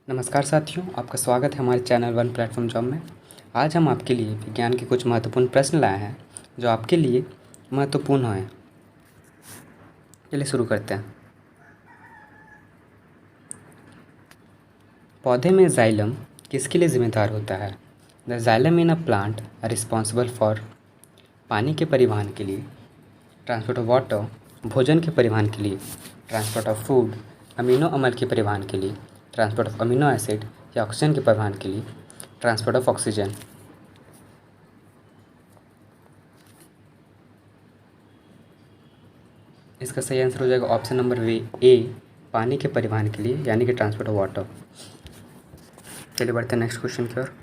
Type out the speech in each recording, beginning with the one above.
नमस्कार साथियों, आपका स्वागत है हमारे चैनल वन प्लेटफॉर्म जॉब में। आज हम आपके लिए विज्ञान के कुछ महत्वपूर्ण प्रश्न लाए हैं जो आपके लिए महत्वपूर्ण हैं। चलिए शुरू करते हैं। पौधे में जाइलम किसके लिए जिम्मेदार होता है? The xylem in a plant are responsible for पानी के परिवहन के लिए, ट्रांसपोर्ट ऑफ वाटर भोजन के परिवहन के लिए, ट्रांसपोर्ट ऑफ फूड अमीनो अम्ल के परिवहन के लिए, ट्रांसपोर्ट ऑफ अमीनो एसिड या ऑक्सीजन के परिवहन के लिए, ट्रांसपोर्ट ऑफ ऑक्सीजन। इसका सही आंसर हो जाएगा ऑप्शन नंबर ए, पानी के परिवहन के लिए, यानी कि ट्रांसपोर्ट ऑफ वाटर। चलिए बढ़ते हैं नेक्स्ट क्वेश्चन की ओर।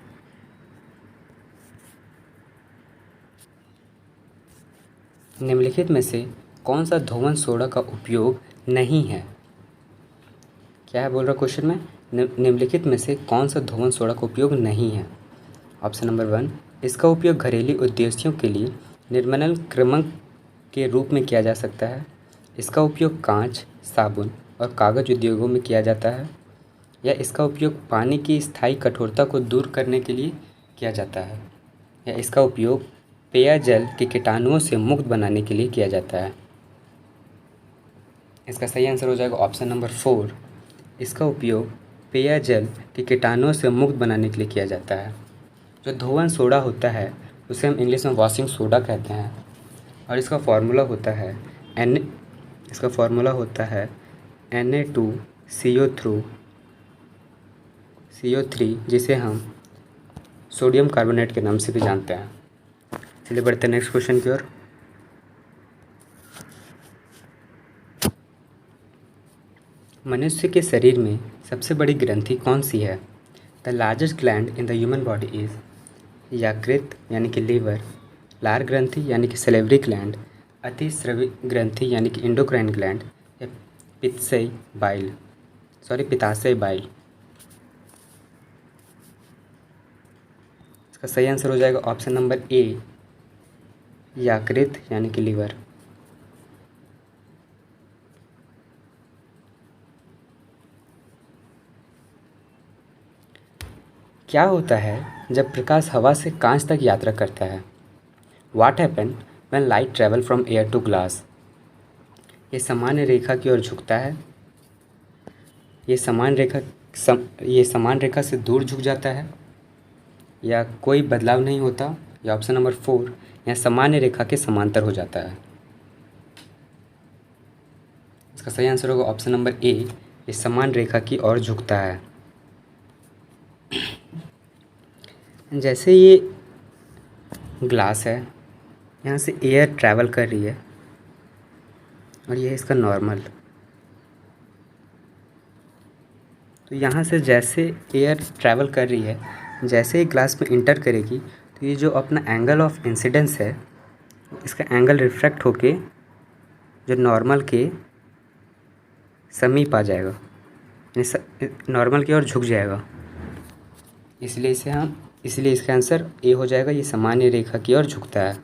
निम्नलिखित में से कौन सा धोवन सोडा का उपयोग नहीं है? क्या है बोल रहा क्वेश्चन में? निम्नलिखित में से कौन सा धोवन सोडा का उपयोग नहीं है? ऑप्शन नंबर 1, इसका उपयोग घरेलू उद्देश्यों के लिए निर्मलन क्रमक के रूप में किया जा सकता है। इसका उपयोग कांच, साबुन और कागज़ उद्योगों में किया जाता है। या इसका उपयोग पानी की स्थायी कठोरता को दूर करने के लिए किया जाता है। या इसका उपयोग पेयजल के कीटाणुओं से मुक्त बनाने के लिए किया जाता है। इसका सही आंसर हो जाएगा ऑप्शन नंबर 4, इसका उपयोग पेयजल के कीटाणुओं से मुक्त बनाने के लिए किया जाता है। जो धोवन सोडा होता है उसे हम इंग्लिश में वॉशिंग सोडा कहते हैं और इसका फार्मूला होता है Na2CO3 जिसे हम सोडियम कार्बोनेट के नाम से भी जानते हैं। चलिए बढ़ते हैं नेक्स्ट क्वेश्चन की ओर। मनुष्य के शरीर में सबसे बड़ी ग्रंथि कौन सी है? The largest gland in the human body is यकृत यानी कि लीवर, लार ग्रंथि यानी कि सलेवरी ग्लैंड, अतिस्रवी ग्रंथि यानी कि इंडोक्राइन ग्लैंड, या पित्ताशय बाइल। इसका सही आंसर हो जाएगा ऑप्शन नंबर ए, यकृत यानी कि लीवर। क्या होता है जब प्रकाश हवा से कांच तक यात्रा करता है? What happen when light travel from air to glass? ये सामान्य रेखा की ओर झुकता है, ये समान रेखा से दूर झुक जाता है, या कोई बदलाव नहीं होता, या ऑप्शन नंबर 4, या सामान्य रेखा के समांतर हो जाता है। इसका सही आंसर होगा ऑप्शन नंबर ए, ये समान रेखा की ओर झुकता है। जैसे ये ग्लास है, यहाँ से एयर ट्रैवल कर रही है और ये है इसका नॉर्मल। तो यहाँ से जैसे एयर ट्रैवल कर रही है, जैसे ही ग्लास में इंटर करेगी तो ये जो अपना एंगल ऑफ इंसिडेंस है, इसका एंगल रिफ्रैक्ट होके जो नॉर्मल के समीप आ जाएगा, नॉर्मल की ओर झुक जाएगा। इसलिए इसका आंसर ए हो जाएगा, ये सामान्य रेखा की ओर झुकता है।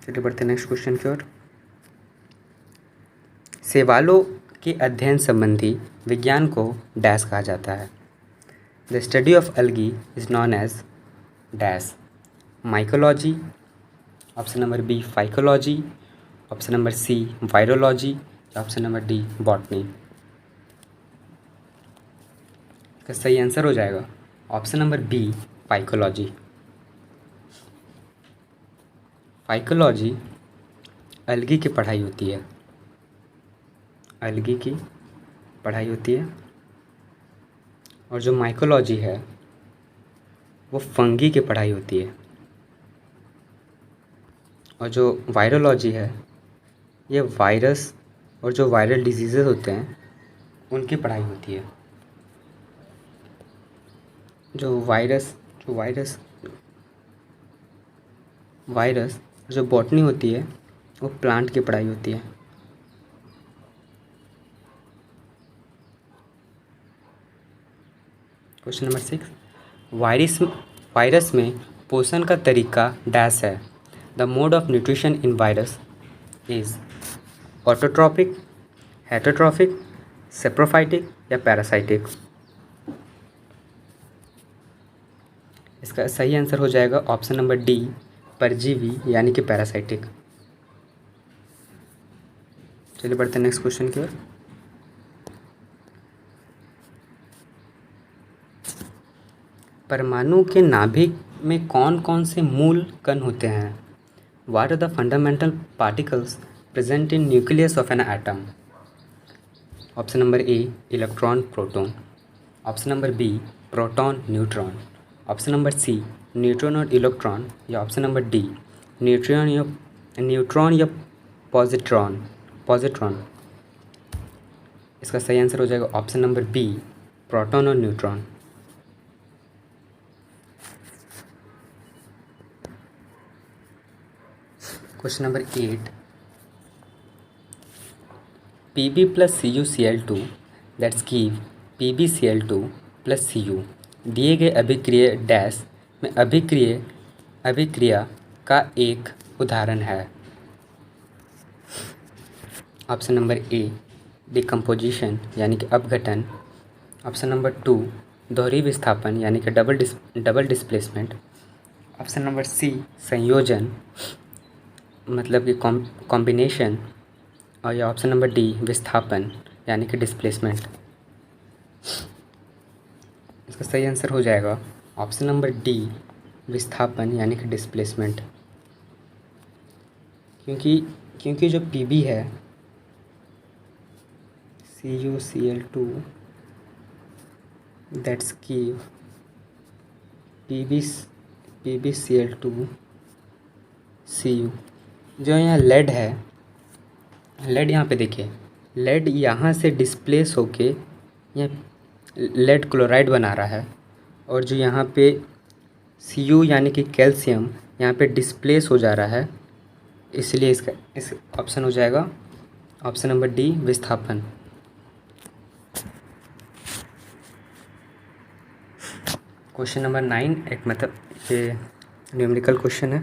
चलिए बढ़ते हैं नेक्स्ट क्वेश्चन की ओर। शैवालों के अध्ययन संबंधी विज्ञान को डैश कहा जाता है? The study of algae is known as dash, mycology, option number B phycology, option number C virology, option number D botany. इसका सही आंसर हो जाएगा option number B phycology. Phycology algae की पढ़ाई होती है, एल्गी की पढ़ाई होती है। और जो माइकोलॉजी है वो फंगी की पढ़ाई होती है। और जो वायरोलॉजी है ये वायरस और जो वायरल डिजीज़ेस होते हैं उनकी पढ़ाई होती है। जो बॉटनी होती है वो प्लांट की पढ़ाई होती है। क्वेश्चन नंबर 6, वायरस में पोषण का तरीका डैश है? The mode of nutrition in virus is autotrophic, heterotrophic, saprophytic या पैरासाइटिक? इसका सही आंसर हो जाएगा ऑप्शन नंबर डी, परजीवी यानी कि पैरासाइटिक। चलिए बढ़ते हैं नेक्स्ट क्वेश्चन की ओर। परमाणु के नाभिक में कौन कौन से मूल कण होते हैं? What are the fundamental particles present in nucleus of an atom? Option number A, electron proton. Option number B, proton neutron. Option number C, neutron और इलेक्ट्रॉन। या ऑप्शन नंबर डी, न्यूट्रॉन या पॉजिट्रॉन। इसका सही answer हो जाएगा option number B, proton और neutron. Question number 8, Pb plus CuCl2 that's give PbCl2 plus Cu दिए गए अभिक्रिय डैश में अभिक्रिया का एक उदाहरण है। ऑप्शन नंबर ए, डिकम्पोजिशन यानी कि अपघटन। ऑप्शन नंबर 2, दोहरी विस्थापन यानी कि double displacement. Option number C, संयोजन मतलब कि कॉम्बिनेशन। और या ऑप्शन नंबर डी, विस्थापन यानी कि डिस्प्लेसमेंट। इसका सही आंसर हो जाएगा ऑप्शन नंबर डी, विस्थापन यानी कि डिस्प्लेसमेंट। क्योंकि जो Pb है, CuCl2 that's give PbCl2 Cu। जो यहाँ लेड है, लेड यहाँ पे देखिए, लेड यहाँ से डिस्प्लेस होके यहाँ लेड क्लोराइड बना रहा है। और जो यहाँ पे Cu यानी कि कैल्शियम यहाँ पे डिस्प्लेस हो जा रहा है, इसलिए इस ऑप्शन हो जाएगा ऑप्शन नंबर डी, विस्थापन। क्वेश्चन नंबर 9 एक मतलब ये न्यूमेरिकल क्वेश्चन है।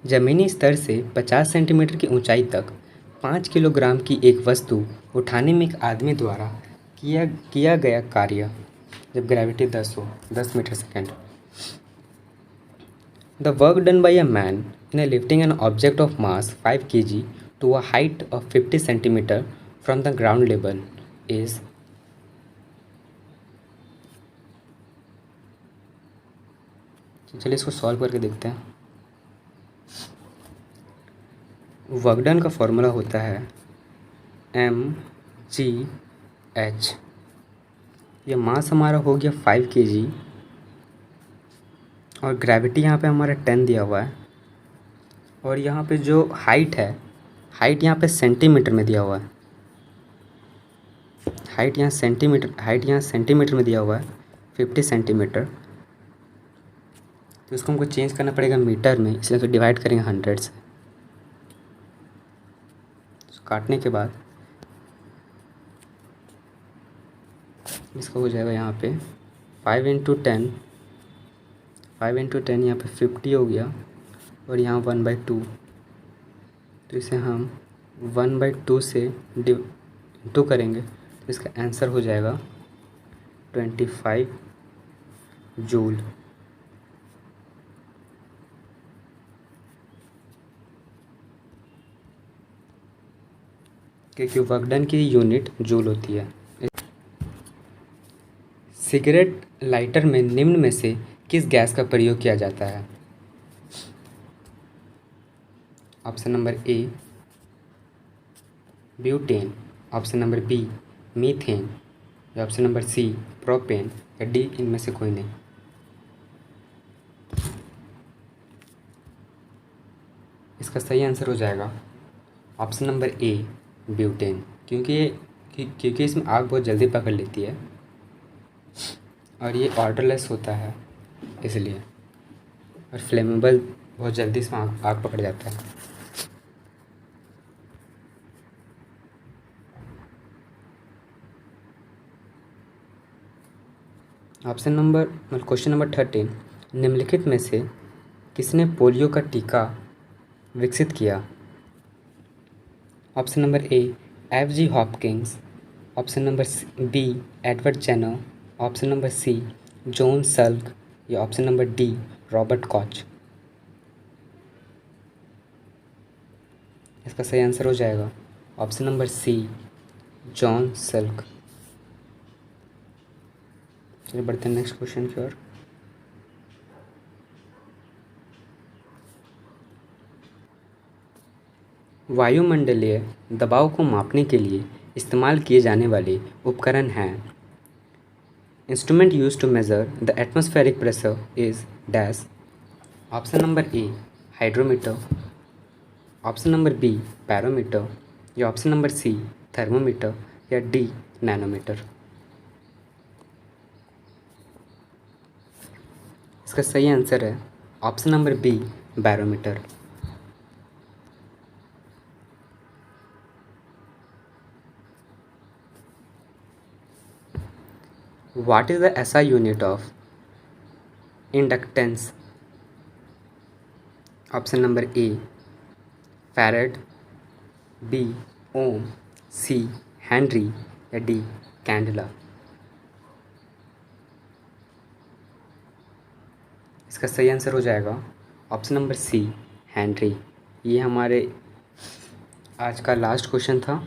ज़मीनी स्तर से 50 सेंटीमीटर की ऊंचाई तक 5 किलोग्राम की एक वस्तु उठाने में एक आदमी द्वारा किया गया कार्य जब gravity 10 metre second. The work done by a man in lifting an object of mass 5 kg to a height of 50 centimetre from the ground level is. चलिए इसको सॉल्व करके देखते हैं। वर्क डन का फॉर्मूला होता है mgh। ये मास हमारा हो गया 5 kg और ग्रेविटी यहाँ पे हमारा 10 दिया हुआ है। और यहाँ पे जो हाइट है, हाइट यहाँ पे सेंटीमीटर में दिया हुआ है। हाइट यहाँ सेंटीमीटर में दिया हुआ है 50 सेंटीमीटर। तो इसको हमको चेंज करना पड़ेगा मीटर में, इसलिए तो डिवाइड करेंगे 100 से। तो काटने के बाद इसका हो जाएगा यहाँ पे 5 × 10 यहाँ पे 50 हो गया और यहाँ 1/2। तो इसे हम 1/2 से इंटू करेंगे तो इसका आंसर हो जाएगा 25 जूल। क्योंकि वर्क डन की यूनिट जूल होती है। सिगरेट लाइटर में निम्न में से किस गैस का प्रयोग किया जाता है? Option number A, butane. Option number B, methane. या ऑप्शन नंबर सी, प्रोपेन। या डी, इनमें से कोई नहीं। इसका सही आंसर हो जाएगा ऑप्शन नंबर ए, ब्यूटेन। क्योंकि इसमें आग बहुत जल्दी पकड़ लेती है और ये ऑर्डरलेस होता है इसलिए, और फ्लेमेबल बहुत जल्दी इसमें आग पकड़ जाता है। क्वेश्चन नंबर 13, निम्नलिखित में से किसने पोलियो का टीका विकसित किया? Option number A, F.G. Hopkins. Option number B Edward Jenner, option number C John Salk या option number D Robert Koch. इसका सही आंसर हो जाएगा option number C John Salk. चलिए बढ़ते हैं नेक्स्ट क्वेश्चन की ओर। वायुमंडलीय दबाव को मापने के लिए इस्तेमाल किए जाने वाले उपकरण हैं। Instrument use to measure the atmospheric pressure is dash. Option number A hydrometer, option number B barometer या ऑप्शन नंबर सी थर्मोमीटर या डी नैनोमीटर। इसका सही आंसर है option number B barometer. What is the SI unit of inductance? Option number A farad, B ohm, C henry या D candela. इसका सही answer हो जाएगा ऑप्शन नंबर सी Henry. ये हमारे आज का लास्ट क्वेश्चन था।